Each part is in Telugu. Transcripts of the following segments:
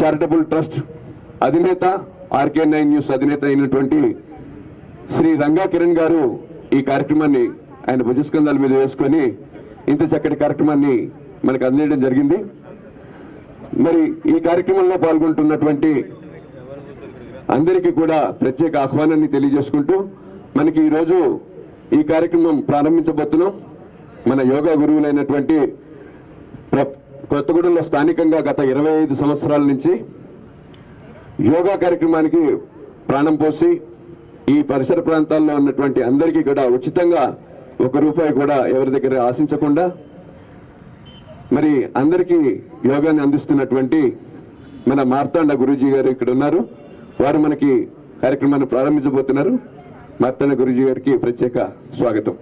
చారిటబుల్ ట్రస్ట్ అధినేత, RK9 న్యూస్ అధినేత అయినటువంటి శ్రీ రంగా కిరణ్ గారు ఈ కార్యక్రమాన్ని ఆయన భుజస్కంధాల మీద వేసుకొని ఇంత చక్కటి కార్యక్రమాన్ని మనకు అందించడం జరిగింది. మరి ఈ కార్యక్రమంలో పాల్గొంటున్నటువంటి అందరికీ కూడా ప్రత్యేక ఆహ్వానాన్ని తెలియజేసుకుంటూ మనకి ఈరోజు ఈ కార్యక్రమం ప్రారంభించబోతున్నాం. మన యోగా గురువులైనటువంటి కొత్తగూడెంలో స్థానికంగా గత 25 సంవత్సరాల నుంచి యోగా కార్యక్రమానికి ప్రాణం పోసి ఈ పరిసర ప్రాంతాల్లో ఉన్నటువంటి అందరికీ కూడా ఉచితంగా ₹1 కూడా ఎవరి దగ్గర ఆశించకుండా మరి అందరికీ యోగాన్ని అందిస్తున్నటువంటి మన మార్తాండ గురూజీ గారు ఇక్కడ ఉన్నారు. వారు మనకి కార్యక్రమాన్ని ప్రారంభించబోతున్నారు. మార్తాండ గురూజీ గారికి ప్రత్యేక స్వాగతం.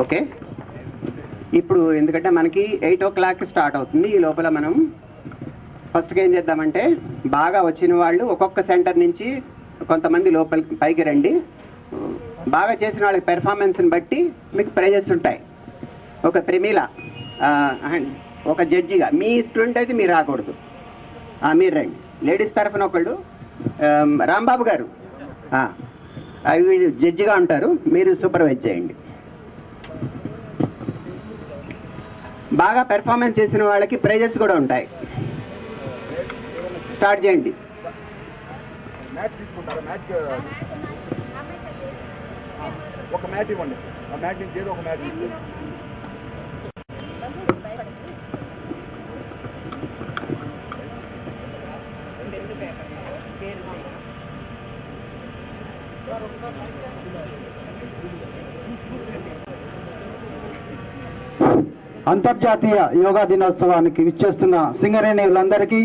ఓకే, ఇప్పుడు ఎందుకంటే మనకి 8 o'clock స్టార్ట్ అవుతుంది. ఈ లోపల మనం ఫస్ట్గా ఏం చేద్దామంటే, బాగా వచ్చిన వాళ్ళు ఒక్కొక్క సెంటర్ నుంచి కొంతమంది లోపలికి పైకి రండి. బాగా చేసిన వాళ్ళకి పెర్ఫార్మెన్స్ని బట్టి మీకు ప్రైజెస్ ఉంటాయి. ఒక ప్రమీల ఒక జడ్జిగా, మీ స్టూడెంట్ అయితే మీరు రాకూడదు, మీరు రండి. లేడీస్ తరఫున ఒకళ్ళు రాంబాబు గారు అవి జడ్జిగా ఉంటారు, మీరు సూపర్వైజ్ చేయండి. బాగా పెర్ఫార్మెన్స్ చేసిన వాళ్ళకి ప్రైజెస్ కూడా ఉంటాయి. స్టార్ట్ చేయండి. ఒక మ్యాట్ ఇవ్వండి. ఆ మ్యాట్ నుంచి ఏదో ఒక మ్యాట్ ఇవ్వండి. అంతర్జాతీయ యోగా దినోత్సవానికి విచ్చేస్తున్న సింగరేణులందరికీ,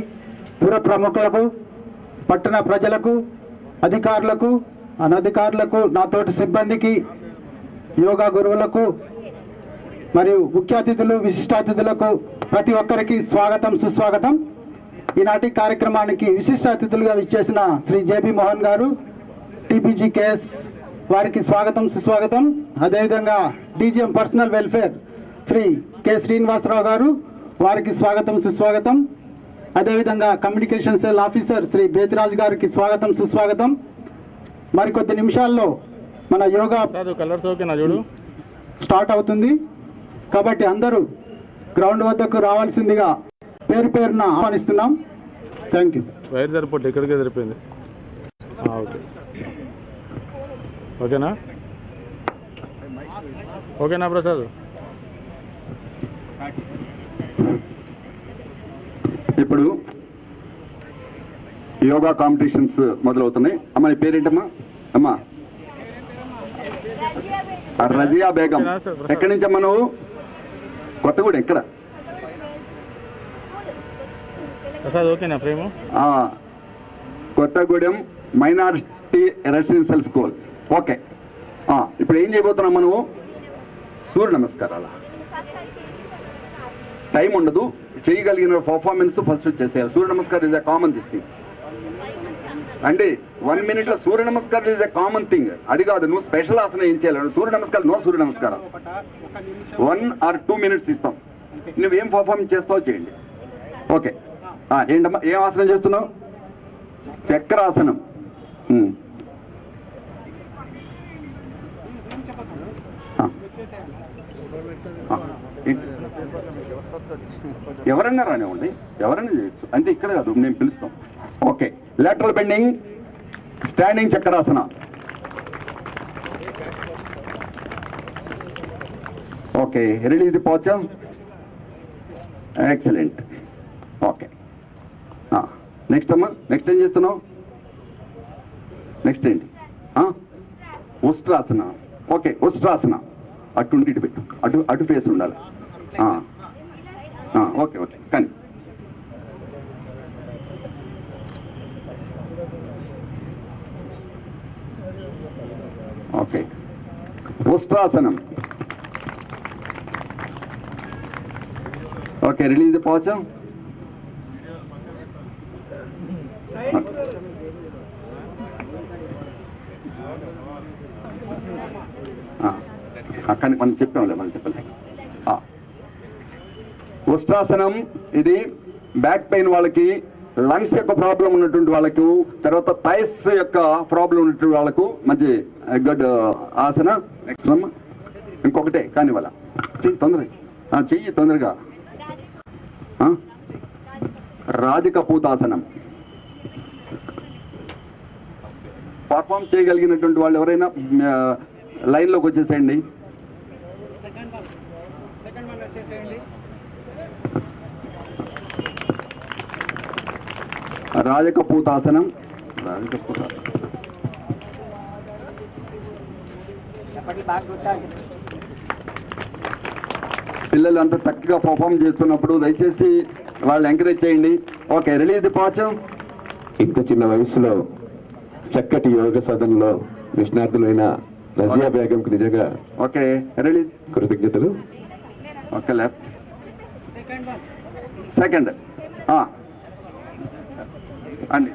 పుర ప్రముఖులకు, పట్టణ ప్రజలకు, అధికారులకు, అనధికారులకు, నాతోటి సిబ్బందికి, యోగా గురువులకు మరియు ముఖ్య అతిథులు, విశిష్టాతిథులకు ప్రతి ఒక్కరికి స్వాగతం, సుస్వాగతం. ఈనాటి కార్యక్రమానికి విశిష్ట అతిథులుగా విచ్చేసిన శ్రీ JB మోహన్ గారు, TPGKS వారికి స్వాగతం, సుస్వాగతం. అదేవిధంగా DGM personnel welfare Shri K Srinivasarao గారు, వారికి స్వాగతం, సుస్వాగతం. అదేవిధంగా communication cell officer Shri Bethiraj గారికి స్వాగతం, సుస్వాగతం. మరికొద్ది నిమిషాల్లో మన యోగా స్టార్ట్ అవుతుంది కాబట్టి అందరూ గ్రౌండ్ వద్దకు రావాల్సిందిగా పేరు పేరున ఆహ్వానిస్తున్నాం. Thank you. వైర్ సరిపోతే ఇక్కడికే సరిపోయింది. ఓకే, ఓకేనా? ఓకేనా ప్రసాద్? ఇప్పుడు యోగా కాంపిటీషన్స్ మొదలవుతున్నాయి. అమ్మ నీ పేరేంటమ్మా? అమ్మా రజియా బేగం. ఎక్కడి నుంచి అమ్మా నువ్వు? కొత్తగూడెం. ఎక్కడ? ఓకేనా ప్రేమ? Kothagudem minority residential school. Okay, ఇప్పుడు ఏం చేయబోతున్నామ్మా నువ్వు? సూర్య నమస్కారాల టైం ఉండదు, చేయగలిగిన పర్ఫార్మెన్స్ ఫస్ట్ చేసేయాలి. సూర్య నమస్కారం ఇస్ ఎ కామన్ థింగ్ అండి. 1 minute సూర్య నమస్కారం ఇస్ ఎ కామన్ థింగ్. అది కాదు, నువ్వు స్పెషల్ ఆసనం ఏం చేయాలి? సూర్య నమస్కారం, నో సూర్య నమస్కారం 1 or 2 minutes ఇస్తాం. నువ్వేం పర్ఫార్మెన్స్ చేస్తావో చేయండి. ఓకే, ఏంటమ్మా ఏం ఆసనం చేస్తున్నావు? చక్రాసనం. ఎవరన్నా రానివ్వండి, ఎవరైనా చేయొచ్చు, అంటే ఇక్కడ కాదు, నేను పిలుస్తాం. Okay, lateral bending, standing Chakrasana. Okay, release the posture. Excellent. Okay, next అమ్మా, నెక్స్ట్ ఏం చేస్తున్నావు? నెక్స్ట్ ఏంటి? ఉష్ట్రాసన. ఓకే, ఉష్ట్రాసన. అటు ఉండి ఇటు పెట్టు, అటు ఫేస్ ఉండాలి. ఓకే ఓకే, కానీ ఓకే, ఉష్ట్రాసనం. Okay, release the posture. కానీ మనం చెప్పాంలే, మనం చెప్పలే. ఉష్ట్రాసనం ఇది బ్యాక్ పెయిన్ వాళ్ళకి, లంగ్స్ యొక్క ప్రాబ్లం ఉన్నటువంటి వాళ్ళకు, తర్వాత థైస్ యొక్క ప్రాబ్లం ఉన్నటువంటి వాళ్ళకు మంచి గుడ్ ఆసన. నెక్స్ట్ అమ్మ ఇంకొకటే కానీ వాళ్ళ చెయ్యి తొందరగా, చెయ్యి తొందరగా. రాజకపూతాసనం పర్ఫామ్ చేయగలిగినటువంటి వాళ్ళు ఎవరైనా లైన్లోకి వచ్చేసేయండి. రాజకపూతాసనం. పిల్లలు అంత చక్కగా పర్ఫామ్ చేస్తున్నప్పుడు దయచేసి వాళ్ళు ఎంకరేజ్ చేయండి. Okay, release the patch. ఇంత చిన్న వయసులో చక్కటి యోగ సాధనలో నిష్ణాతులైన రజియా బేగంకి నిజంగా ఓకే, రిలీజ్. కృతజ్ఞతలు. ఓకే, లెఫ్ట్ సెకండ్ అండి.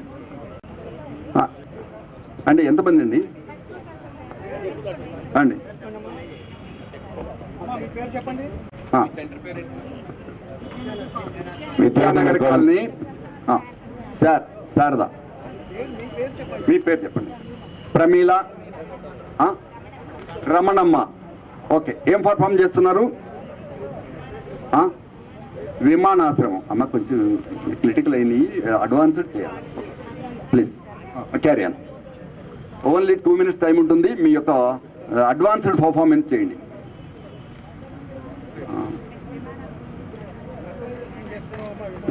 అండి ఎంతమంది అండి? అండి విద్యానగర్ కాలనీ శారదా. మీ పేరు చెప్పండి. ప్రమీల, రమణమ్మ. ఓకే, ఏం పర్ఫామ్ చేస్తున్నారు? విమానాశ్రమం. అమ్మ కొంచెం క్రిటికల్ అయినవి అడ్వాన్స్డ్ చేయాలి please. Carry on. Only 2 minutes time ఉంటుంది. మీ యొక్క అడ్వాన్స్డ్ పర్ఫార్మెన్స్ చేయండి.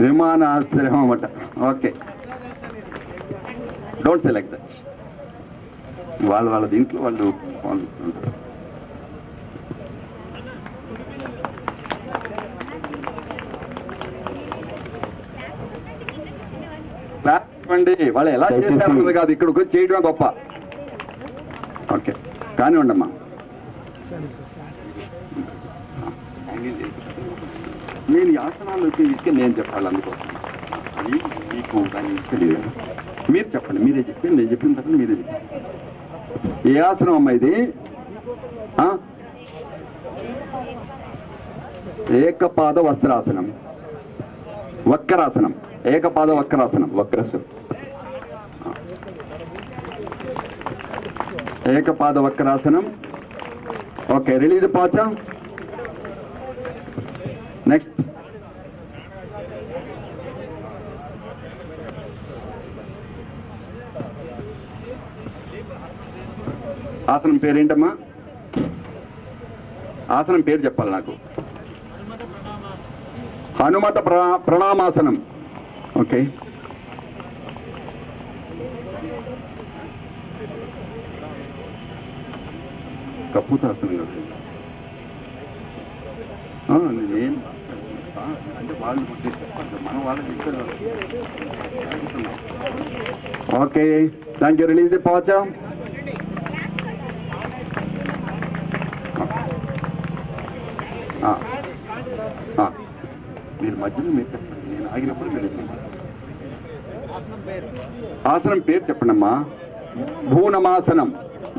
విమానాశ్రయం అన్నమాట. Okay, don't select that. వాళ్ళ దీంట్లో వాళ్ళు అండి. వాళ్ళు ఎలా చేస్తారన్నది కాదు, ఇక్కడికి వచ్చి చేయడమే గొప్ప. ఓకే, కానివ్వండి అమ్మా. నేను ఈ ఆసనాలు ఇస్తే నేను చెప్పాలి, అందుకోసం అది మీకు దాన్ని తెలియదు. మీరు చెప్పండి, మీరే చెప్పి, నేను చెప్పిన తర్వాత మీరే చెప్పండి. ఏ ఆసనం అమ్మా ఇది? ఏకపాద వస్త్రాసనం, వక్రాసనం. ఏకపాద వక్రాసనం. ఏకపాద వక్రాసనం. ఓకే, రిలీజ్ పాచ. నెక్స్ట్ ఆసనం పేరేంటమ్మా? ఆసనం పేరు చెప్పాలి నాకు. హనుమత ప్రణామాసనం. ఓకే, కప్పుతాసనం కాదు. నేను అంటే వాళ్ళు మనం వాళ్ళకి ఇస్తారు. Okay, thank you. Release the పాచ. మీరు మధ్యలో మీరు చెప్పండి, నేను ఆగినప్పుడు మీరు ఆసనం పేరు చెప్పండి అమ్మా. భూనమాసనం.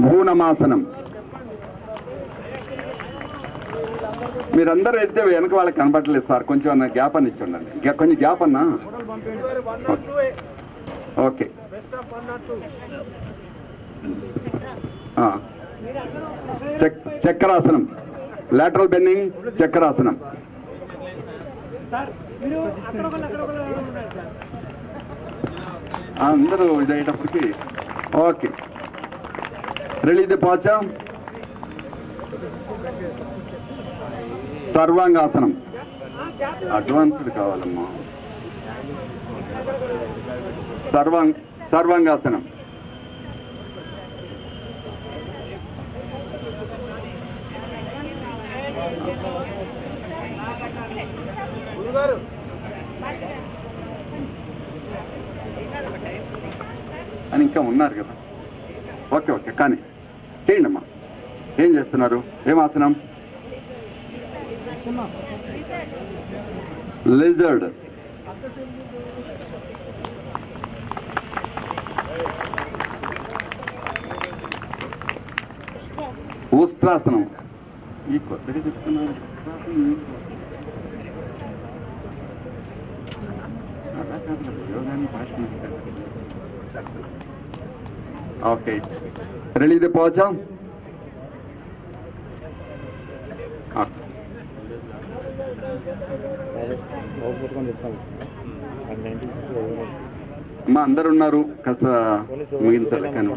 భూనమాసనం. మీరందరూ వెళ్తే వెనక వాళ్ళకి కనపడలేదు సార్, కొంచెం అన్న గ్యాప్ అని ఇచ్చి ఉండండి. కొంచెం గ్యాప్ అన్నా. ఓకే, చక్రాసనం. లాటరల్ బెండింగ్ చక్రాసనం. అందరూ ఇదయ్యేటప్పటికి. ఓకే, రిలీజ్ ది పాచ. సర్వాంగాసనం. అడ్వాన్స్డ్ కావాలమ్మా. సర్వాంగాసనం. అని ఇంకా ఉన్నారు కదా. ఓకే ఓకే, కానీ చేయండి అమ్మా. ఏం చేస్తున్నారు? ఏం ఆసనం? లిజర్డ్. ఉస్ట్రాసనం. ఈ కొత్తగా చెప్తున్నారు అలా కాదు యోగాన్ని భాష ఓకే రెడీ ది పోచా అమ్మా అందరు ఉన్నారు కాస్త ముగించాలి కానీ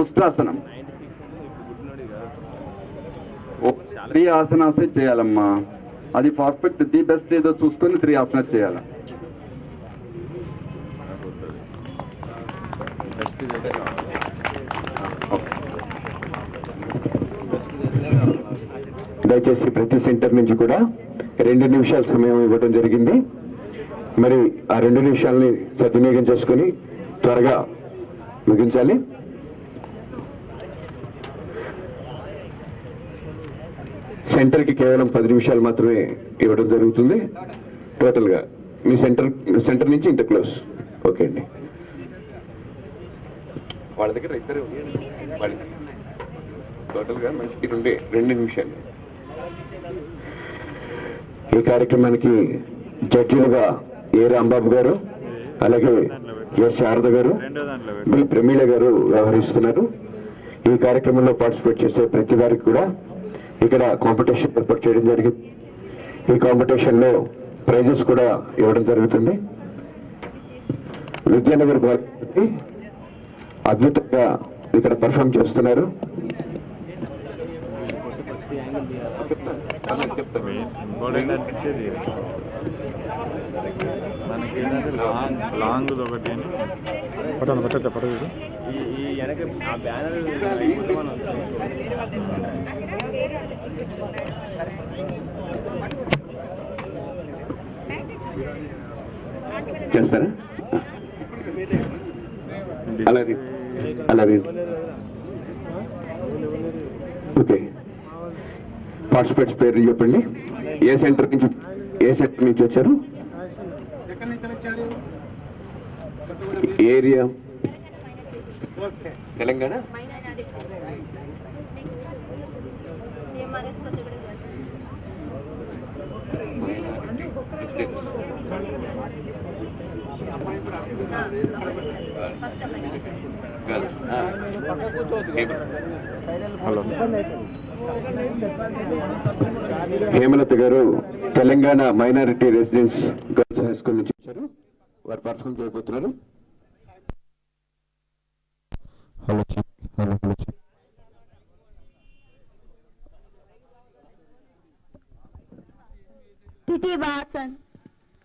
ఉష్ట్రాసనం 3 ఆసనాసే చేయాలమ్మా అది పర్ఫెక్ట్ ది బెస్ట్ ఏదో చూసుకొని 3 ఆసనాలు చేయాలి దయచేసి ప్రతి సెంటర్ నుంచి కూడా 2 నిమిషాల సమయం ఇవ్వడం జరిగింది. మరి ఆ 2 నిమిషాలని సద్వినియోగం చేసుకుని త్వరగా ముగించాలి. సెంటర్కి కేవలం 10 నిమిషాలు మాత్రమే ఇవ్వడం జరుగుతుంది. టోటల్గా మీ సెంటర్ నుంచి ఇంత క్లోజ్. ఓకే అండి. వాళ్ళ దగ్గర ఇద్దరు టోటల్గా మనిషికి 2 నిమిషాలు. ఈ కార్యక్రమానికి జడ్జిలుగా ఏ రాంబాబు గారు, అలాగే ఎస్ శారద గారు, బి ప్రమీల గారు వ్యవహరిస్తున్నారు. ఈ కార్యక్రమంలో పార్టిసిపేట్ చేసే ప్రతి వారికి కూడా ఇక్కడ కాంపిటీషన్ ఏర్పాటు చేయడం జరిగింది. ఈ కాంపిటీషన్లో ప్రైజెస్ కూడా ఇవ్వడం జరుగుతుంది. విద్యానగర్ వారికి అద్భుతంగా ఇక్కడ పర్ఫామ్ చేస్తున్నారు. మనకి ఏంటంటే లాంగ్ ఒకటి ఈ వెనక ఆ బ్యానర్ చేస్తారా? అలాగే అలాగే ఓకే. పార్టిసిపేట్స్ పేరు చెప్పండి. ఏ సెంటర్ నుంచి వచ్చారు? ఏరియా తెలంగాణ. హేమలత గారు Telangana minority residence girls high school నుంచి వచ్చారు. వారు పర్ఫార్మ్ చేయబోతున్నారు. Hello hello hello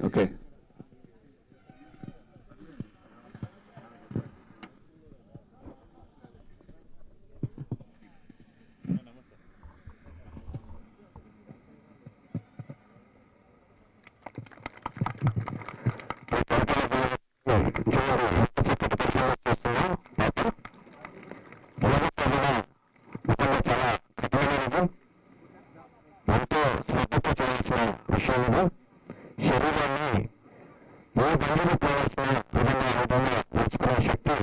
okay. ఎంతో శ్రద్ధతో చేయాల్సిన విషయంలో శరీరాన్ని ఏ బంధువులు పోవాల్సిన విధంగా నేర్చుకునే శక్తి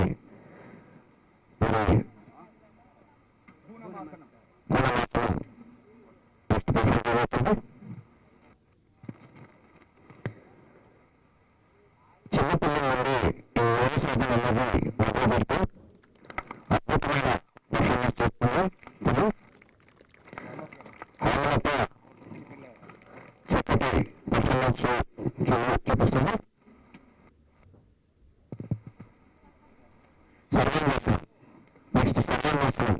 చిన్నపిల్లల నుండి ఈ యోగ సాధన అన్నది మొదలు పెడితే అద్భుతమైన పర్ఫార్మెన్స్ చేస్తుంది. హేమలత చక్కటి పర్ఫార్మెన్స్ చూపిస్తుంది. సర్వాంగాసనం నెక్స్ట్ సర్వాంగాసనం.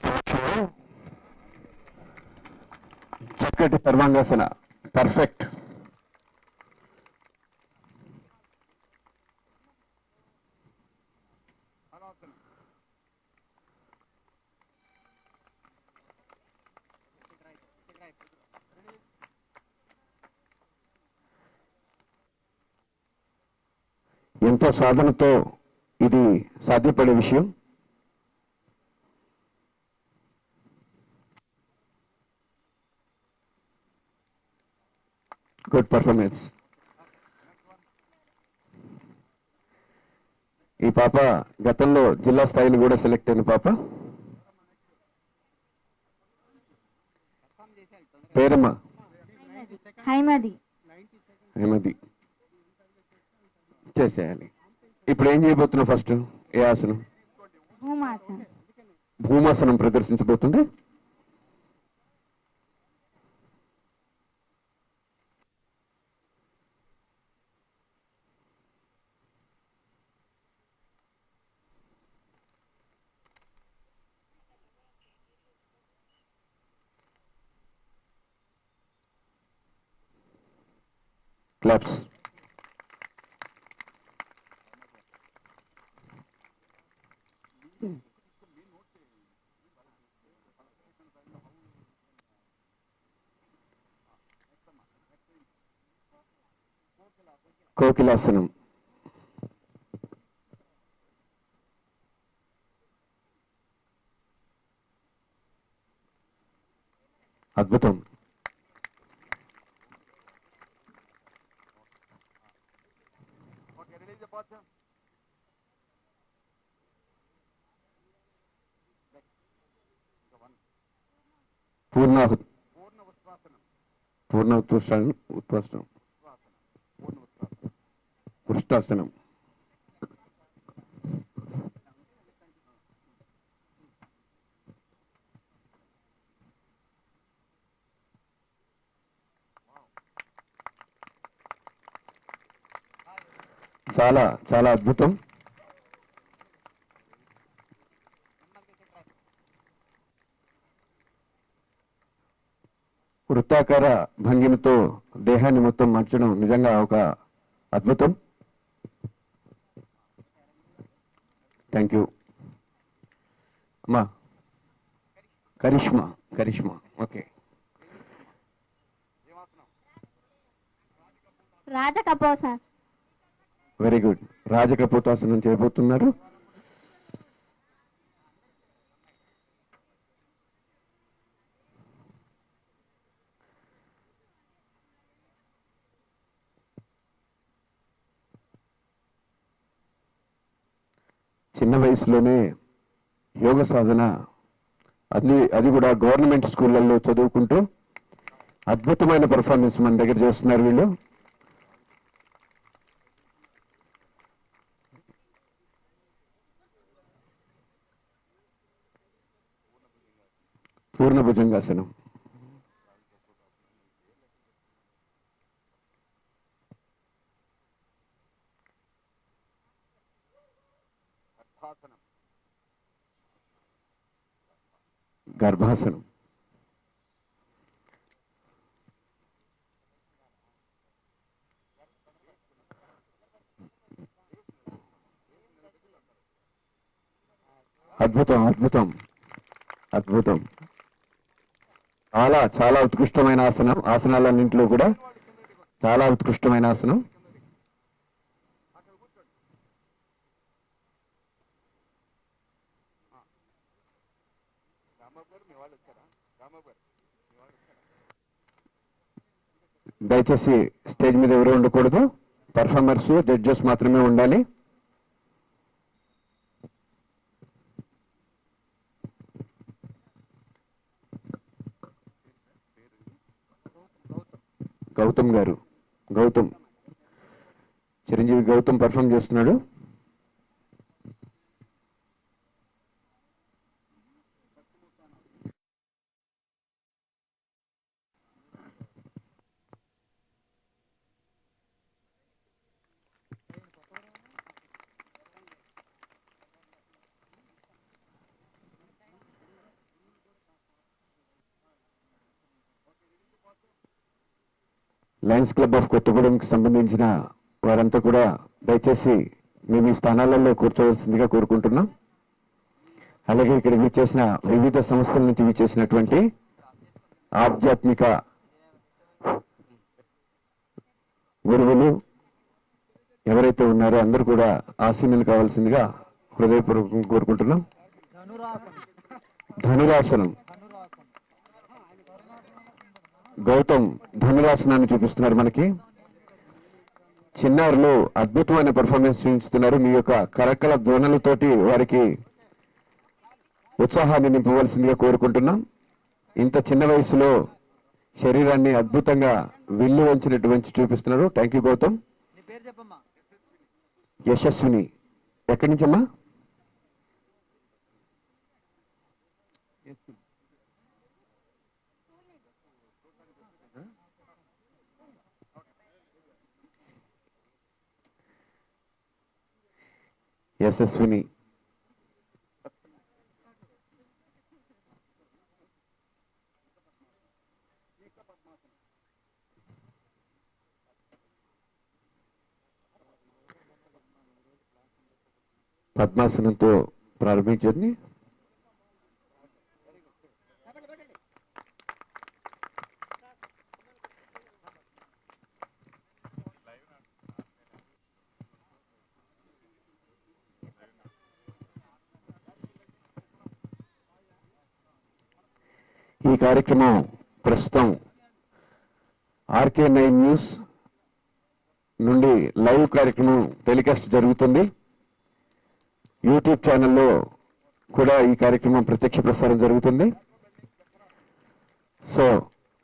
సమక్షంలో చక్కటి సర్వాంగాసన పర్ఫెక్ట్. ఎంతో సాధనతో ఇది సాధ్యపడే విషయం. Good performance. ఈ పాప గతంలో జిల్లా స్థాయిలో కూడా సెలెక్ట్ అయిన పాప. పేరమ్మా? హైమది. హైమది చేసేయాలి. ఇప్పుడు ఏం చేయబోతున్నావు? ఫస్ట్ ఏ ఆసనం? భూమాసనం. భూమాసనం ప్రదర్శించబోతుంది. క్లాప్స్. కోకిలాసనం. అద్భుతం. పూర్ణ ఉత్వాసనం. వృష్టాసనం. చాలా చాలా అద్భుతం. వృత్తాకార భంగిమతో దేహాన్ని మొత్తం మార్చడం నిజంగా ఒక అద్భుతం. థ్యాంక్ యూ అమ్మా. కరిష్మా. కరిష్మా. ఓకే. రాజకపోస. Very good. రాజకపోతాసనం చేయబోతున్నారు. చిన్న వయసులోనే యోగ సాధన, అది కూడా గవర్నమెంట్ స్కూళ్ళల్లో చదువుకుంటూ అద్భుతమైన పర్ఫార్మెన్స్ మన దగ్గర చేస్తున్నారు వీళ్ళు. పూర్ణ భుజంగాసనం. గర్భాసనం. అద్భుతం. అద్భుతం. అద్భుతం. చాలా చాలా ఉత్కృష్టమైన ఆసనం. ఆసనాలన్నింటిలో కూడా చాలా ఉత్కృష్టమైన ఆసనం. దయచేసి స్టేజ్ మీద ఎవరు ఉండకూడదు. పర్ఫార్మర్స్, జడ్జెస్ మాత్రమే ఉండాలి. గౌతమ్ గారు. గౌతమ్, చిరంజీవి గౌతమ్ పర్ఫార్మ్ చేస్తున్నాడు. లయన్స్ క్లబ్ ఆఫ్ కొత్తగూడెంకి సంబంధించిన వారంతా కూడా దయచేసి మేము ఈ స్థానాలలో కూర్చోవలసిందిగా కోరుకుంటున్నాం. అలాగే ఇక్కడ విచ్చేసిన వివిధ సంస్థల నుంచి విచ్చేసినటువంటి ఆధ్యాత్మిక గురువులు ఎవరైతే ఉన్నారో అందరూ కూడా ఆసీనులు కావాల్సిందిగా హృదయపూర్వకంగా కోరుకుంటున్నాం. ధనురాసనం. గౌతమ్ ధనురాసనాన్ని చూపిస్తున్నారు మనకి. చిన్నారులు అద్భుతమైన పర్ఫార్మెన్స్ చూపిస్తున్నారు. మీ యొక్క కరకల ధ్వనులతోటి వారికి ఉత్సాహాన్ని నింపవలసిందిగా కోరుకుంటున్నాం. ఇంత చిన్న వయసులో శరీరాన్ని అద్భుతంగా విల్లు వంచినటువంటి చూపిస్తున్నారు. Thank you Gautam. యశస్విని ఎక్కడి నుంచమ్మా? యశస్విని పద్మాసనంతో ప్రారంభించింది. ఈ కార్యక్రమం ప్రస్తుతం RK9 న్యూస్ నుండి లైవ్ కార్యక్రమం టెలికాస్ట్ జరుగుతుంది. యూట్యూబ్ ఛానల్లో కూడా ఈ కార్యక్రమం ప్రత్యక్ష ప్రసారం జరుగుతుంది. సో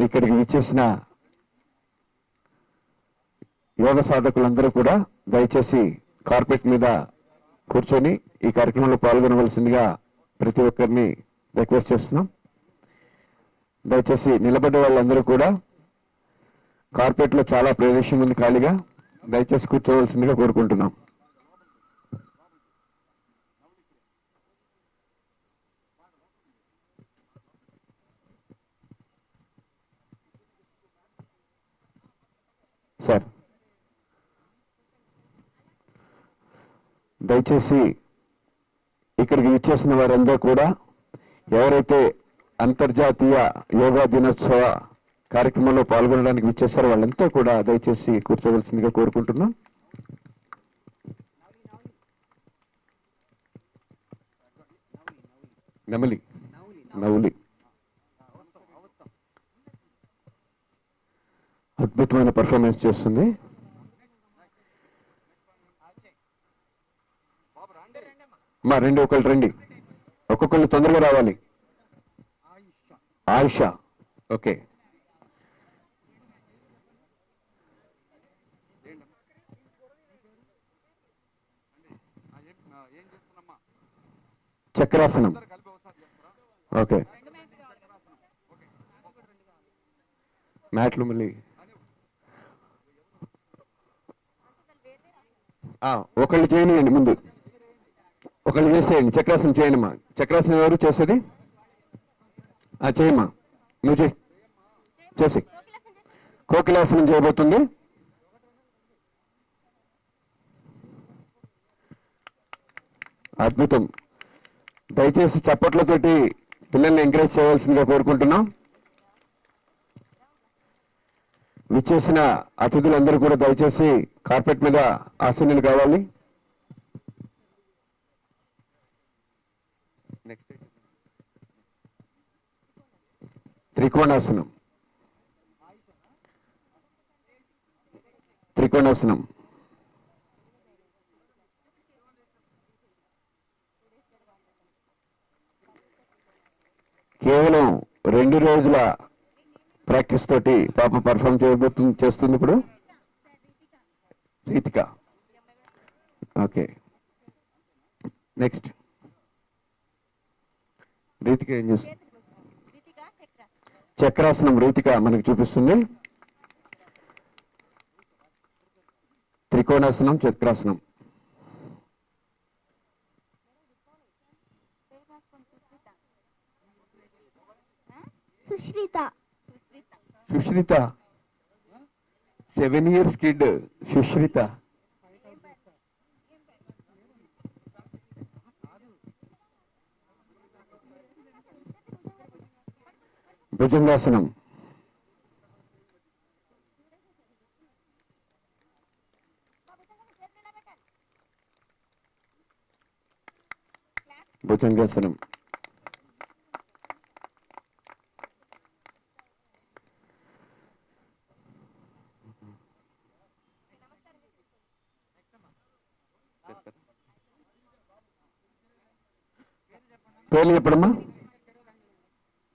ఇక్కడికి విచ్చేసిన యోగ సాధకులందరూ కూడా దయచేసి కార్పెట్ మీద కూర్చొని ఈ కార్యక్రమంలో పాల్గొనవలసిందిగా ప్రతి ఒక్కరిని రిక్వెస్ట్ చేస్తున్నాం. దయచేసి నిలబడ్డ వాళ్ళందరూ కూడా కార్పెట్లో చాలా ప్రదేశం ఉంది ఖాళీగా, దయచేసి కూర్చోవలసిందిగా కోరుకుంటున్నాం. సార్ దయచేసి ఇక్కడికి విచ్చేసిన వారందరూ కూడా ఎవరైతే అంతర్జాతీయ యోగా దినోత్సవ కార్యక్రమంలో పాల్గొనడానికి విచ్చేస్తారో వాళ్ళంతా కూడా దయచేసి కూర్చోవలసిందిగా కోరుకుంటున్నాం. నవలి అద్భుతమైన పర్ఫార్మెన్స్ చేస్తుంది. మా ఒకళ్ళు రండి, ఒక్కొక్కళ్ళు తొందరగా రావాలి. ఆయిషా ఓకే. చక్రాసనం ఓకే. మ్యాట్లు మళ్ళీ ఒకళ్ళు చేయనియండి, ముందు ఒకళ్ళు చేసేయండి. చక్రాసనం చేయండి అమ్మా. చక్రాసనం ఎవరు చేసేది? చేయమ్మా, నువ్వు చేసి కోకిలాసనం చేయబోతుంది. అద్భుతం. దయచేసి చప్పట్లతోటి పిల్లల్ని ఎంకరేజ్ చేయవలసిందిగా కోరుకుంటున్నాం. విచ్చేసిన అతిథులందరూ కూడా దయచేసి కార్పెట్ మీద ఆసీనులు కావాలి. నెక్స్ట్ త్రికోణాసనం. కేవలం 2 రోజుల ప్రాక్టీస్ తోటి పాప పర్ఫామ్ చేస్తుంది ఇప్పుడు. రీతిక ఓకే. నెక్స్ట్ రీతిక ఏం చేస్తుంది? చక్రాసనం రీతిక మనకి చూపిస్తుంది. త్రికోణాసనం, చక్రాసనం. Sushrita 7 years kid. సుశ్రిత భుజంగాసనం. భుజంగాసనం. పేరు చెప్పడమ్మా.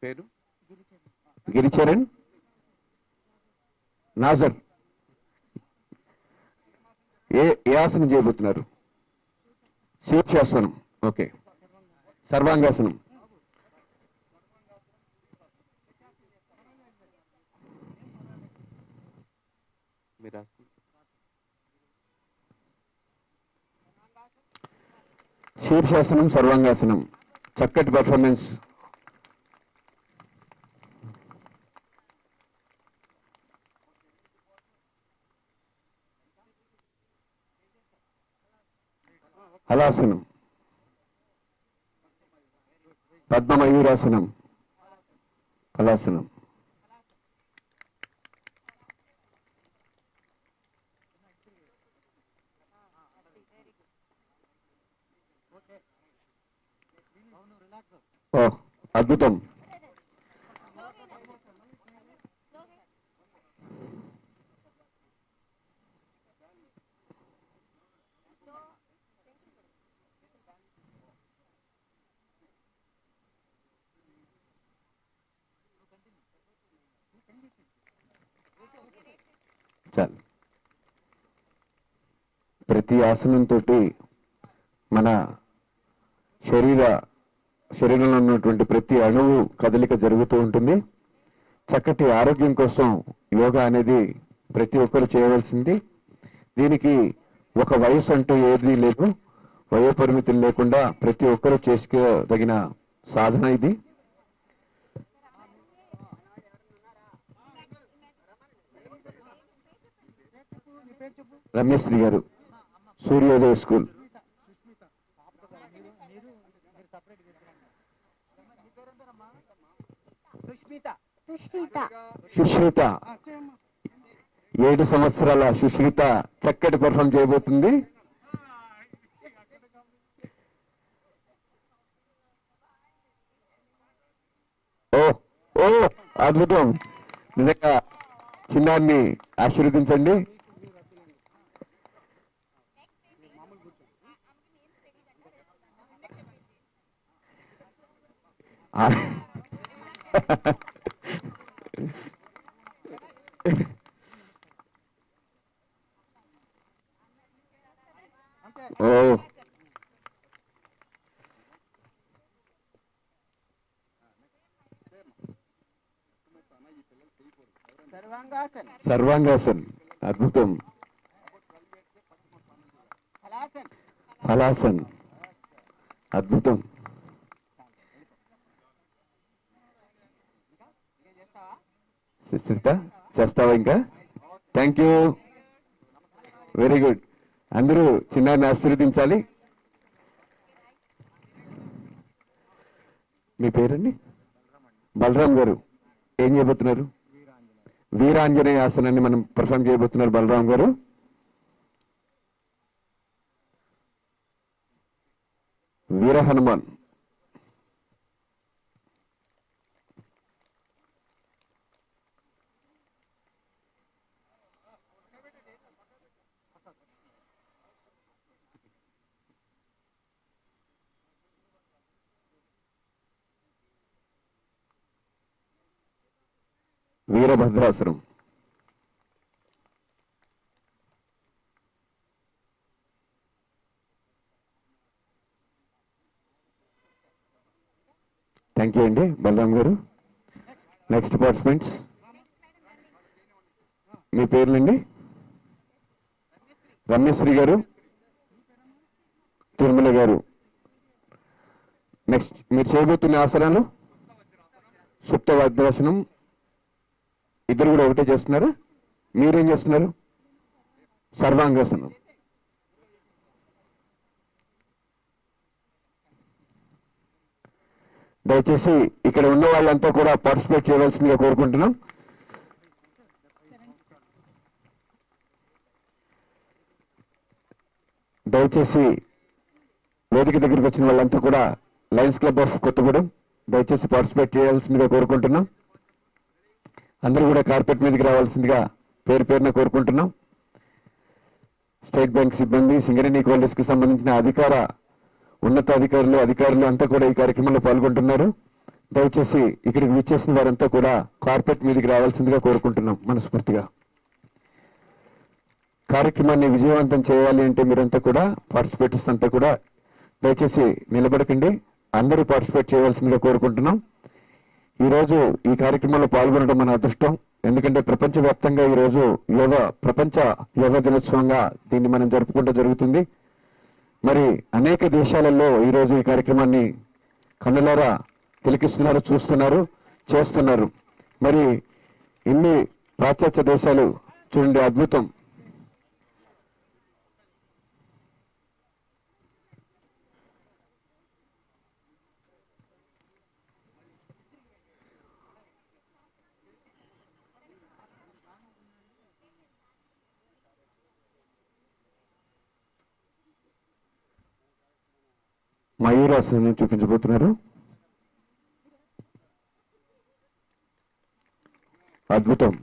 పేరు గిరిచరణ్ నాజర్. ఏ ఆసనం చేయబోతున్నారు? శీర్షాసనం. ఓకే. సర్వాంగాసనం. శీర్షాసనం, సర్వాంగాసనం. చక్కటి పర్ఫార్మెన్స్. హలాసనం, పద్మమయూరాసనం, హలాసనం. ఓ అద్భుతం. చాలు. ప్రతి ఆసనంతో మన శరీరంలో ఉన్నటువంటి ప్రతి అణువు కదలిక జరుగుతూ ఉంటుంది. చక్కటి ఆరోగ్యం కోసం యోగా అనేది ప్రతి ఒక్కరు చేయవలసింది. దీనికి ఒక వయసు అంటూ ఏదీ లేదు, వయోపరిమితులు లేకుండా ప్రతి ఒక్కరూ చేసుకోదగిన సాధన ఇది. రమేశ్రీ గారు, సూర్యోదయ స్కూల్. సుశ్రిత, 7 సంవత్సరాల సుశ్రిత చక్కటి పర్ఫామ్ చేయబోతుంది. ఓ ఓ అద్భుతం. నిజంగా చిన్నాన్ని ఆశీర్వదించండి. ఓ సర్వాంగాసన్, అద్భుతం. హలాసన్, అద్భుతం. సుశ్రిత చేస్తావా ఇంకా? Thank you, very good. అందరూ చిన్నారిని ఆశీర్వదించాలి. మీ పేరండి? బలరాం గారు ఏం చేయబోతున్నారు? వీరాంజనేయ ఆసనాన్ని మనం పర్ఫామ్ చేయబోతున్నారు బలరాం గారు. వీర హనుమాన్. వీరభద్రాసురం. థ్యాంక్ యూ అండి బలరాం గారు. నెక్స్ట్ పార్టిసిపెంట్స్, మీ పేర్లండి? రమేశ్రీ గారు, తిరుమల గారు. నెక్స్ట్ మీరు చేయబోతున్న ఆసనాలు సుప్త వజ్రాసనం. ఇద్దరు కూడా ఒకటే చేస్తున్నారు. మీరేం చేస్తున్నారు? సర్వాంగాసనం. దయచేసి ఇక్కడ ఉన్న వాళ్ళంతా కూడా పార్టిసిపేట్ చేయవలసిందిగా కోరుకుంటున్నాం. దయచేసి వేదిక దగ్గరికి వచ్చిన వాళ్ళంతా కూడా లయన్స్ క్లబ్ ఆఫ్ కొత్తగూడెం దయచేసి పార్టిసిపేట్ చేయాల్సిందిగా కోరుకుంటున్నాం. అందరూ కూడా కార్పెట్ మీదకి రావాల్సిందిగా పేరు పేరున కోరుకుంటున్నాం. స్టేట్ బ్యాంక్ సిబ్బంది, సింగరేణి కాలేజ్కి సంబంధించిన అధికార ఉన్నతాధికారులు అధికారులు అంతా కూడా ఈ కార్యక్రమంలో పాల్గొంటున్నారు. దయచేసి ఇక్కడికి విచ్చేసిన వారంతా కూడా కార్పెట్ మీదకి రావాల్సిందిగా కోరుకుంటున్నాం మనస్ఫూర్తిగా. కార్యక్రమాన్ని విజయవంతం చేయాలి అంటే మీరంతా కూడా పార్టిసిపేటర్స్ అంతా కూడా దయచేసి నిలబడకండి, అందరూ పార్టిసిపేట్ చేయవలసిందిగా కోరుకుంటున్నాం. ఈరోజు ఈ కార్యక్రమంలో పాల్గొనడం మన అదృష్టం. ఎందుకంటే ప్రపంచవ్యాప్తంగా ఈరోజు ప్రపంచ యోగా దినోత్సవంగా దీన్ని మనం జరుపుకుంటూ జరుగుతుంది. మరి అనేక దేశాలలో ఈరోజు ఈ కార్యక్రమాన్ని కన్నులారా తిలకిస్తున్నారు, చూస్తున్నారు, చేస్తున్నారు. మరి ఇన్ని పాశ్చాత్య దేశాలు చూడండి, అద్భుతం. మయూరాసనం చూపించబోతున్నారు. అద్భుతం.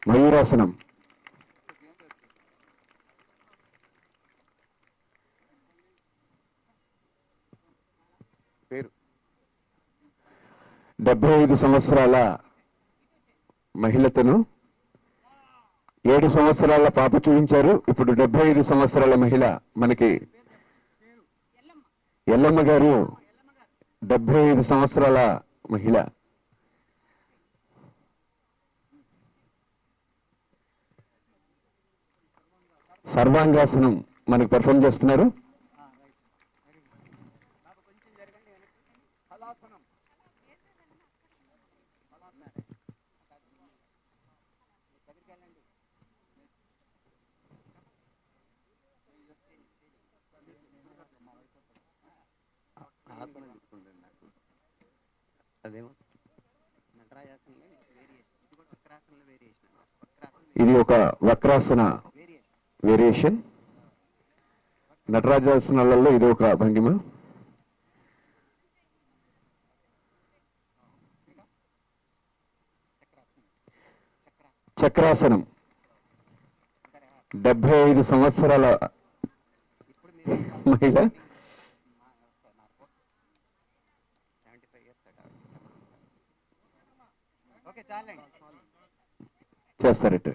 మయూరాసనం. పేరు 75 సంవత్సరాల మహిళతను 7 సంవత్సరాల పాప చూపించారు. ఇప్పుడు 75 సంవత్సరాల మహిళ మనకి ఎల్లమ్మ గారు 75 సంవత్సరాల మహిళ. సర్వాంగాసనం మనకు పెర్ఫామ్ చేస్తున్నారు. ఇది ఒక వక్రాసన వేరియేషన్. నటరాజాసనాలలో ఇది ఒక భంగిమ. చక్రాసనం 75 సంవత్సరాల మహిళ. చేస్తారట.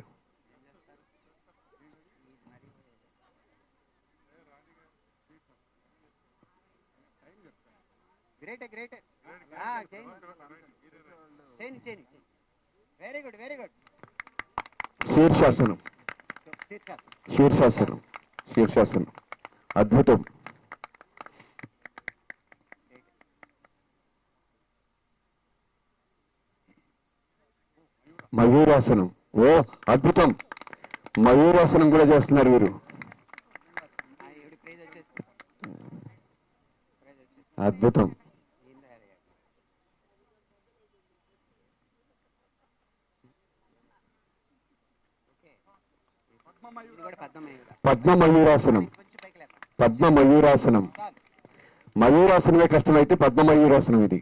శీర్షాసనం. శీర్షాసనం. శీర్షాసనం. అద్భుతం. మయూరాసనం. ఓ అద్భుతం. మయూరాసనం కూడా చేస్తున్నారు వీరు. అద్భుతం. పద్మ మయూరాసనం. పద్మ మయూరాసనం. మయూరాసనమే కష్టమైతే పద్మ మయూరాసనం ఇది.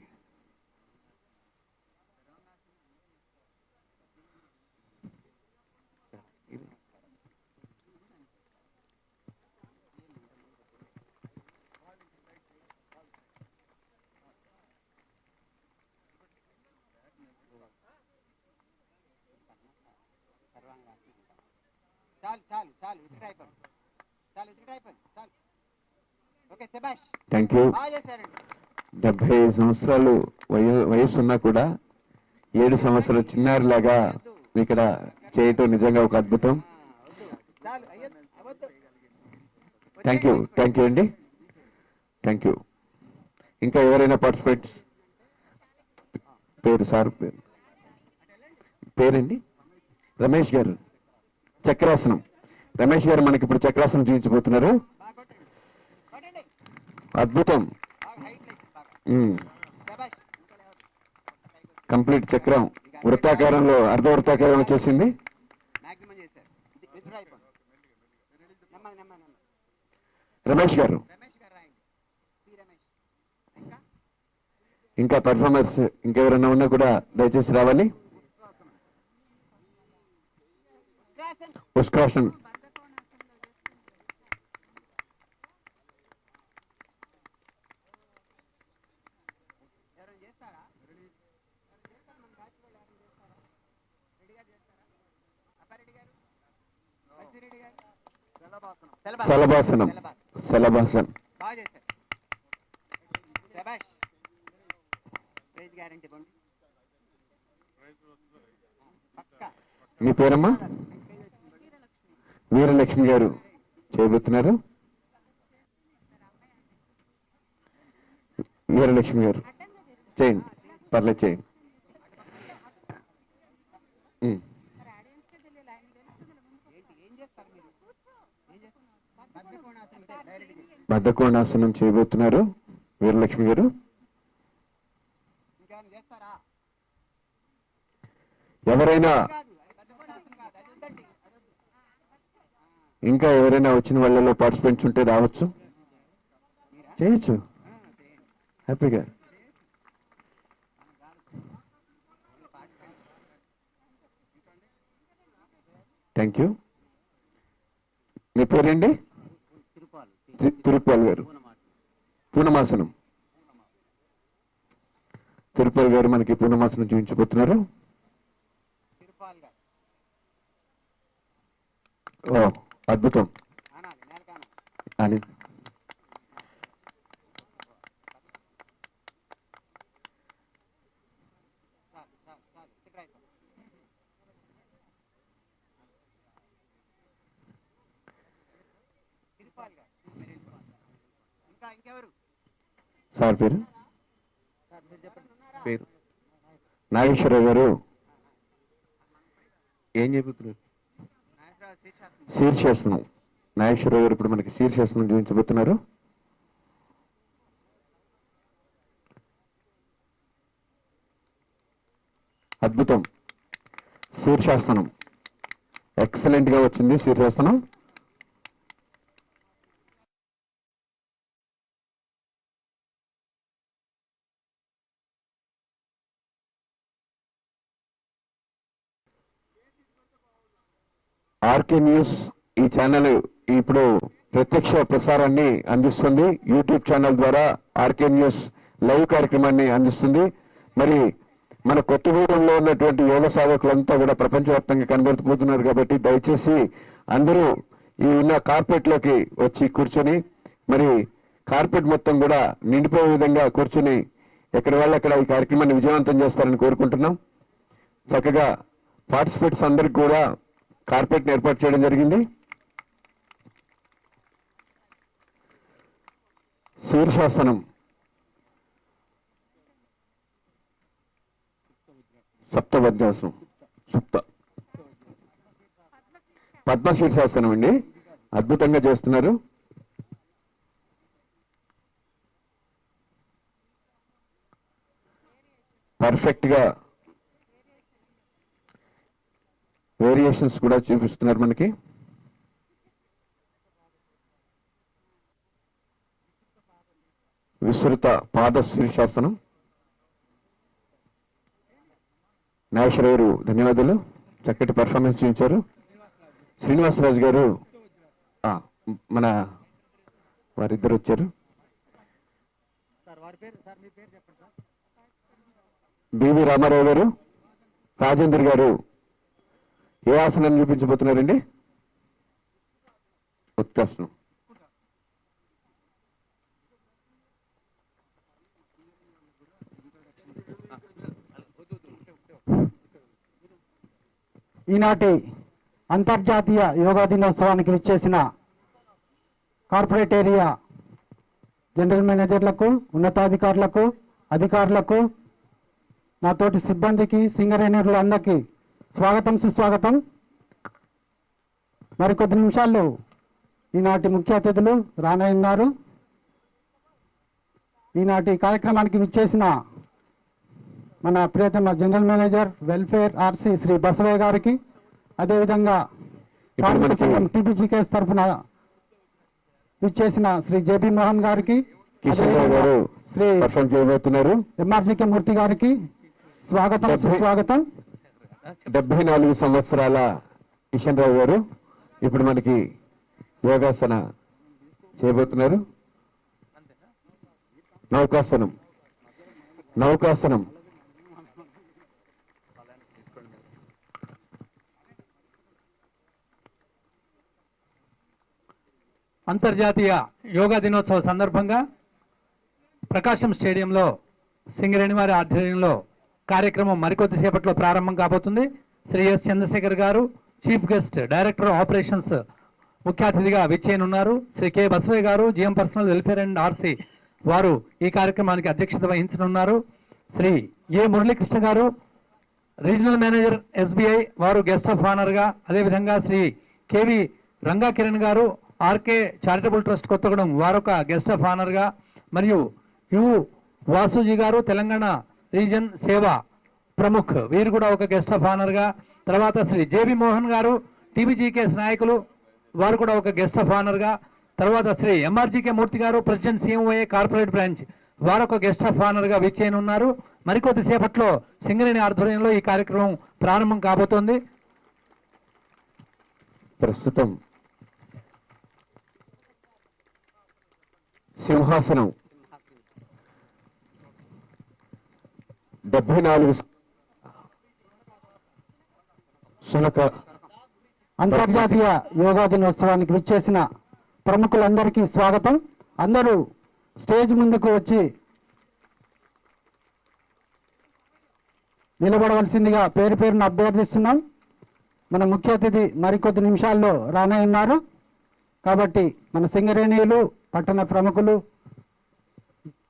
Thank you. 75 సంవత్సరాలు వయస్సున్నా కూడా 7 సంవత్సరాల చిన్నారిలాగా ఇక్కడ చేయటం నిజంగా ఒక అద్భుతం. Thank you. థ్యాంక్ యూ అండి. Thank you. ఇంకా ఎవరైనా పార్టిసిపేట్స్? పేరు సార్ పేరండి? రమేష్ గారు. చక్రాసనం. రమేష్ గారు మనకి ఇప్పుడు చక్రాసనం చూపించబోతున్నారు. అద్భుతం. కంప్లీట్ చక్రం వృత్తాకారంలో అర్ధ వృత్తాకారం వచ్చేసింది. రమేష్ గారు. ఇంకా పర్ఫార్మెన్స్ ఇంకెవరైనా ఉన్నా కూడా దయచేసి రావాలి. ఉస్కాసన్. శలభాసనం. శలభాసనం. బాగా చేశారు. శభాష్. ప్రైజ్ గ్యారెంటీ బండి. పక్కా. మీ పేరమ్మా? వీరలక్ష్మి గారు చేయబోతున్నారు. వీరలక్ష్మి గారు చేయండి, పర్లేదు చేయండి. బద్ధకోణాసనం చేయబోతున్నారు వీరలక్ష్మి గారు. ఎవరైనా ఇంకా ఎవరైనా వచ్చిన వాళ్ళలో పార్టిసిపెంట్స్ ఉంటే రావచ్చు, చేయొచ్చు హ్యాపీగా. Thank you. మీ పేరేంటి? తిరుపాల్ గారు. పూర్ణమాసనం. తిరుపాల్ గారు మనకి పూర్ణమాసనం చూపించబోతున్నారు. ఓ అద్భుతం అని. సార్ పేరు? పేరు నాగేశ్వరరావు గారు. ఏం చెబుతున్నారు? శీర్షాసనం. నాగేశ్వరరావు గారు ఇప్పుడు మనకి శీర్షాసనం చూపించబోతున్నారు. అద్భుతం. శీర్షాసనం ఎక్సలెంట్ గా వచ్చింది. శీర్షాసనం ఆర్కే న్యూస్ ఈ ఛానల్ ఇప్పుడు ప్రత్యక్ష ప్రసారాన్ని అందిస్తుంది. యూట్యూబ్ ఛానల్ ద్వారా ఆర్కే న్యూస్ లైవ్ కార్యక్రమాన్ని అందిస్తుంది. మరి మన కొత్తగూడెంలో ఉన్నటువంటి యోగ సాధకులంతా కూడా ప్రపంచవ్యాప్తంగా కనబడిపోతున్నారు కాబట్టి దయచేసి అందరూ ఈ ఉన్న కార్పెట్ లోకి వచ్చి కూర్చొని, మరి కార్పెట్ మొత్తం కూడా నిండిపోయే విధంగా కూర్చొని ఎక్కడి వాళ్ళు అక్కడ ఈ కార్యక్రమాన్ని విజయవంతం చేస్తారని కోరుకుంటున్నాం. చక్కగా పార్టిసిపేట్స్ అందరికి కూడా కార్పెట్ ఏర్పాటు చేయడం జరిగింది. శీర్షాసనం సప్తవజ్రాసనం, సుప్త పద్మ శీర్షాసనం అండి. అద్భుతంగా చేస్తున్నారు. పర్ఫెక్ట్ గా వేరియేషన్స్ కూడా చూపిస్తున్నారు మనకి. విస్తృత పాద శీర్షాసనం. నాగేశ్వర గారు ధన్యవాదాలు, చక్కటి పర్ఫార్మెన్స్ చూపించారు. శ్రీనివాసరాజు గారు మన వారిద్దరు వచ్చారు. బివి రామారావు గారు, రాజేంద్ర గారు ఏ ఆసనాన్ని చూపించబోతున్నారండి? ఉత్కాసనం. ఈనాటి అంతర్జాతీయ యోగా దినోత్సవానికి విచ్చేసిన కార్పొరేట్ ఏరియా జనరల్ మేనేజర్లకు, ఉన్నతాధికారులకు, అధికారులకు, నాతోటి సిబ్బందికి, సింగరేణులందరికీ స్వాగతం, సుస్వాగతం. మరికొద్ది నిమిషాల్లో ఈనాటి ముఖ్య అతిథులు రానున్నారు. ఈనాటి కార్యక్రమానికి విచ్చేసిన మన ప్రియతమ general manager welfare RC Shri Basavaiah గారికి, అదేవిధంగా కార్మిక సంఘం టీబీజీకేఎస్ తరఫున విచ్చేసిన శ్రీ జేబీ మోహన్ గారికి, శ్రీ ఎంఆర్జీకే మూర్తి గారికి స్వాగతం, సుస్వాగతం. 74 సంవత్సరాల కిషన్ రావు గారు ఇప్పుడు మనకి యోగాసన చేయబోతున్నారు. నౌకాసనం. నౌకాసనం, అంతర్జాతీయ యోగా దినోత్సవ సందర్భంగా ప్రకాశం స్టేడియంలో సింగరేణి వారి ఆధ్వర్యంలో కార్యక్రమం మరికొద్దిసేపట్లో ప్రారంభం కాబోతుంది. శ్రీ ఎస్ చంద్రశేఖర్ గారు చీఫ్ గెస్ట్ డైరెక్టర్ ఆపరేషన్స్ ముఖ్య అతిథిగా విచ్చేయనున్నారు. శ్రీ కె బసవయ్య గారు GM personnel welfare and RC వారు ఈ కార్యక్రమానికి అధ్యక్షత వహించనున్నారు. శ్రీ ఏ మురళీకృష్ణ గారు రీజనల్ మేనేజర్ ఎస్బీఐ వారు గెస్ట్ ఆఫ్ ఆనర్గా, అదేవిధంగా శ్రీ కేవి రంగా కిరణ్ గారు ఆర్కే చారిటబుల్ ట్రస్ట్ కొత్తగూడెం వారొక గెస్ట్ ఆఫ్ ఆనర్గా, మరియు యు వాసుజీ గారు తెలంగాణ రీజన్ సేవా ప్రముఖ్ వీరు కూడా ఒక గెస్ట్ ఆఫ్ ఆనర్గా, తర్వాత శ్రీ జేబి మోహన్ గారు టీబీజీకేఎస్ నాయకులు వారు కూడా ఒక గెస్ట్ ఆఫ్ ఆనర్గా, తర్వాత శ్రీ ఎంఆర్జీకే మూర్తి గారు ప్రెసిడెంట్ సీఎంఓఏ కార్పొరేట్ బ్రాంచ్ వారొక గెస్ట్ ఆఫ్ ఆనర్గా విచ్చేయనున్నారు. మరికొద్దిసేపట్లో సింగరేణి ఆధ్వర్యంలో ఈ కార్యక్రమం ప్రారంభం కాబోతోంది. ప్రస్తుతం సింహాసనం 74 శునక అంతర్జాతీయ యోగా దినోత్సవానికి విచ్చేసిన ప్రముఖులందరికీ స్వాగతం. అందరూ స్టేజ్ ముందుకు వచ్చి నిలబడవలసిందిగా పేరు పేరును అభ్యర్థిస్తున్నాం. మన ముఖ్య అతిథి మరికొద్ది నిమిషాల్లో రానే ఉన్నారు కాబట్టి మన సింగరేణియులు పట్టణ ప్రముఖులు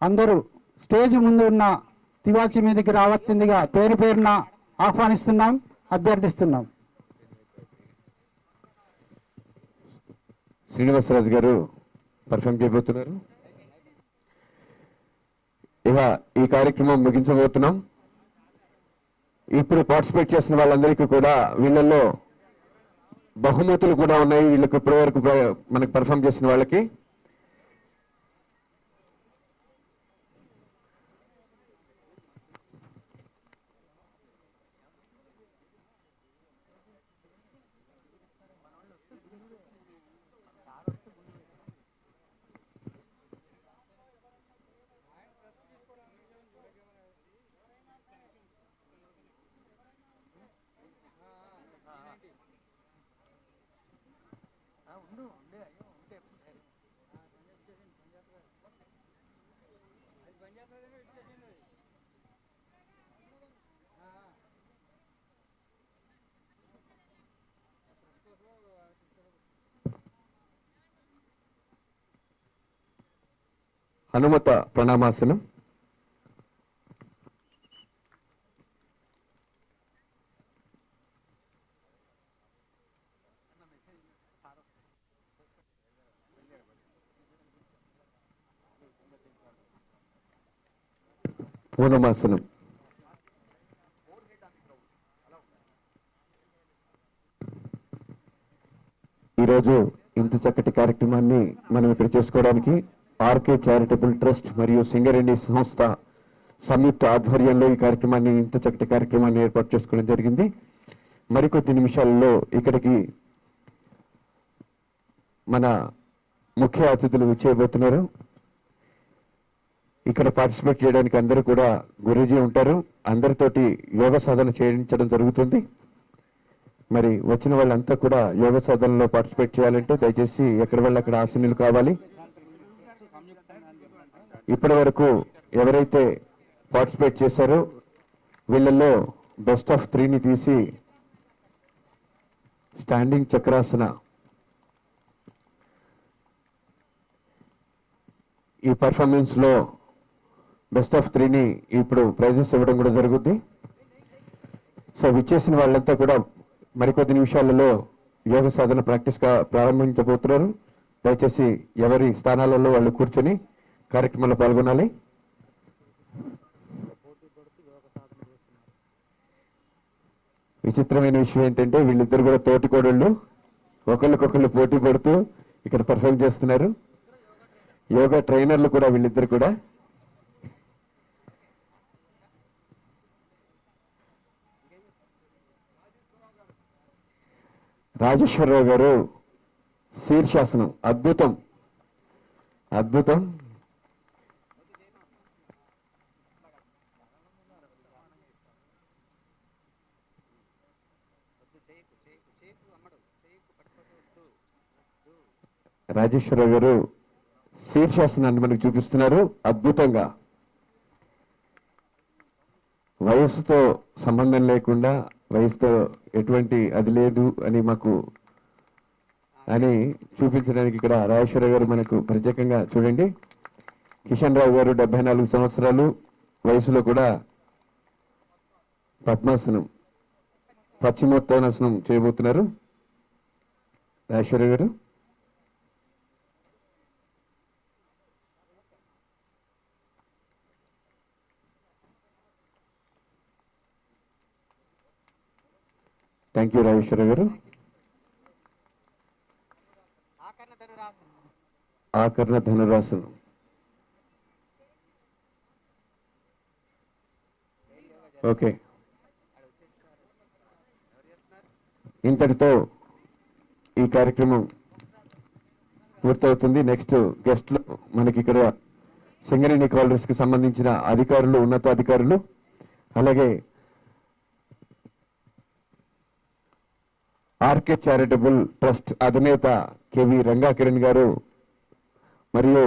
అందరూ స్టేజ్ ముందు ఉన్న తివాచి మీదకి రావాల్సిందిగా పేరు పేరున ఆహ్వానిస్తున్నాం, అభ్యర్థిస్తున్నాం. శ్రీనివాసరాజు గారు పర్ఫామ్ చేయబోతున్నారు. ఇక ఈ కార్యక్రమం ముగించబోతున్నాం. ఇప్పుడు పార్టిసిపేట్ చేసిన వాళ్ళందరికీ కూడా వీళ్ళల్లో బహుమతులు కూడా ఉన్నాయి. వీళ్ళకి ఇప్పటి వరకు మనకు పర్ఫామ్ చేసిన వాళ్ళకి హనుమత ప్రణామాసనం, పూర్ణమాసనం, ఈరోజు ఇంత చక్కటి కార్యక్రమాన్ని మనం ఇక్కడ చేసుకోవడానికి ఆర్కే చారిటబుల్ ట్రస్ట్ మరియు సింగరేణి సంస్థ సంయుక్త ఆధ్వర్యంలో ఈ కార్యక్రమాన్ని ఇంత చక్కటి కార్యక్రమాన్ని ఏర్పాటు చేసుకోవడం జరిగింది. మరికొద్ది నిమిషాలలో ఇక్కడికి మన ముఖ్య అతిథులు చేయబోతున్నారు. ఇక్కడ పార్టిసిపేట్ చేయడానికి అందరూ కూడా గురూజీ ఉంటారు. అందరితోటి యోగ సాధన చేయించడం జరుగుతుంది. మరి వచ్చిన వాళ్ళంతా కూడా యోగ సాధనలో పార్టిసిపేట్ చేయాలంటే దయచేసి ఎక్కడ వాళ్ళు అక్కడ ఆసనీయులు కావాలి. ఇప్పటి వరకు ఎవరైతే పార్టిసిపేట్ చేశారో వీళ్ళల్లో బెస్ట్ ఆఫ్ 3ని తీసి స్టాండింగ్ చక్రాసన ఈ పర్ఫార్మెన్స్ లో బెస్ట్ ఆఫ్ 3ని ఇప్పుడు ప్రైజెస్ ఇవ్వడం కూడా జరుగుద్ది. సో విచ్చేసిన వాళ్ళంతా కూడా మరికొద్ది నిమిషాలలో యోగ సాధన ప్రాక్టీస్ ప్రారంభించబోతున్నారు. దయచేసి ఎవరి స్థానాలలో వాళ్ళు కూర్చొని కార్యక్రమంలో పాల్గొనాలి. విచిత్రమైన విషయం ఏంటంటే వీళ్ళిద్దరు కూడా తోటి కోడళ్ళు ఒకళ్ళకొకళ్ళు పోటీ పడుతూ ఇక్కడ పర్ఫార్మ్ చేస్తున్నారు. యోగా ట్రైనర్లు కూడా వీళ్ళిద్దరు కూడా. రాజేశ్వరరావు గారు శీర్షాసనం, అద్భుతం అద్భుతం. రాజేశ్వరరావు గారు శీర్షాసనాన్ని మనకు చూపిస్తున్నారు అద్భుతంగా. వయస్సుతో సంబంధం లేకుండా, వయసుతో ఎటువంటి అది లేదు అని మాకు అని చూపించడానికి ఇక్కడ రాజేశ్వరరావు గారు మనకు ప్రత్యేకంగా చూడండి. కిషన్ రావు గారు 74 సంవత్సరాలు వయసులో కూడా పద్మాసనం, పశ్చిమోత్తానాసనం చేయబోతున్నారు. రాజేశ్వరరావు గారు థ్యాంక్ యూ. రాజేశ్వరరావు గారు ఆకర్ణ ధనురాసనం. ఓకే, ఇంతటితో ఈ కార్యక్రమం పూర్తవుతుంది. నెక్స్ట్ గెస్ట్ లో మనకి ఇక్కడ సింగరేణి కాలనీస్ కి సంబంధించిన అధికారులు, ఉన్నతాధికారులు, అలాగే ఆర్కే చారిటబుల్ ట్రస్ట్ అధినేత కెవి రంగా కిరణ్ గారు మరియు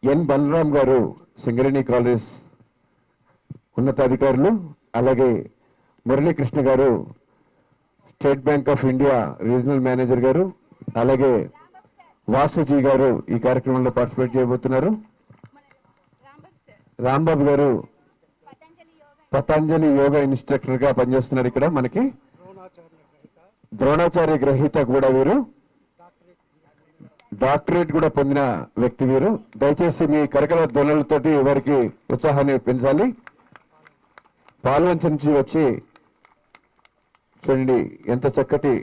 ఎన్ బలరాం గారు, సింగరేణి కాలనీస్ ఉన్నతాధికారులు, అలాగే మురళీకృష్ణ గారు, state bank of India regional manager గారు, అలాగే వాసుజీ గారు ఈ కార్యక్రమంలో పార్టిసిపేట్ చేయబోతున్నారు. రాంబాబు గారు పతంజలి యోగా ఇన్స్ట్రక్టర్ గా పనిచేస్తున్నారు ఇక్కడ మనకి. ద్రోణాచార్య గ్రహీత కూడా వీరు, డాక్టరేట్ కూడా పొందిన వ్యక్తి వీరు. దయచేసి మీ కరకల ధ్వనులతోటి వారికి ఉత్సాహాన్ని పెంచాలి. పాల్వంచ నుంచి వచ్చి చూడండి ఎంత చక్కటి,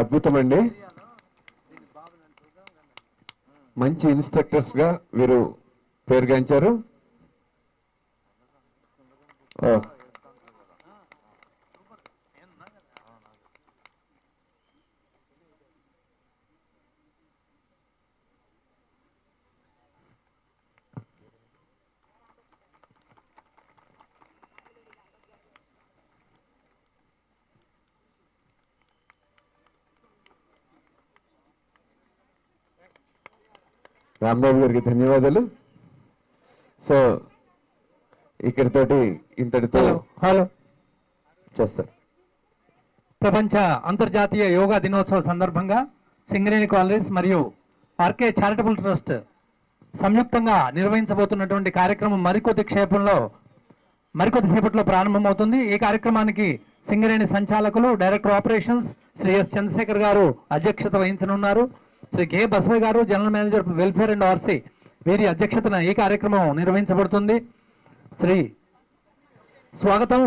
అద్భుతమండి. మంచి ఇన్స్ట్రక్టర్స్ గా వీరు పేరుగాంచారు. రాంబాబు గారికి ధన్యవాదాలు. సో ఇక్కడితోటి ఇంతటితో హలో చేస్తారు. ప్రపంచ అంతర్జాతీయ యోగా దినోత్సవ సందర్భంగా సింగరేణి కాలనీస్ మరియు ఆర్కే చారిటబుల్ ట్రస్ట్ సంయుక్తంగా నిర్వహించబోతున్నటువంటి కార్యక్రమం మరికొద్దిసేపట్లో ప్రారంభమవుతుంది. ఈ కార్యక్రమానికి సింగరేణి సంచాలకులు, director operations Shri S Chandrashekar గారు అధ్యక్షత వహించనున్నారు. శ్రీ కె బసవయ్య గారు, general manager welfare and RC, వీరి అధ్యక్షతన ఈ కార్యక్రమం నిర్వహించబడుతుంది. స్వాగతం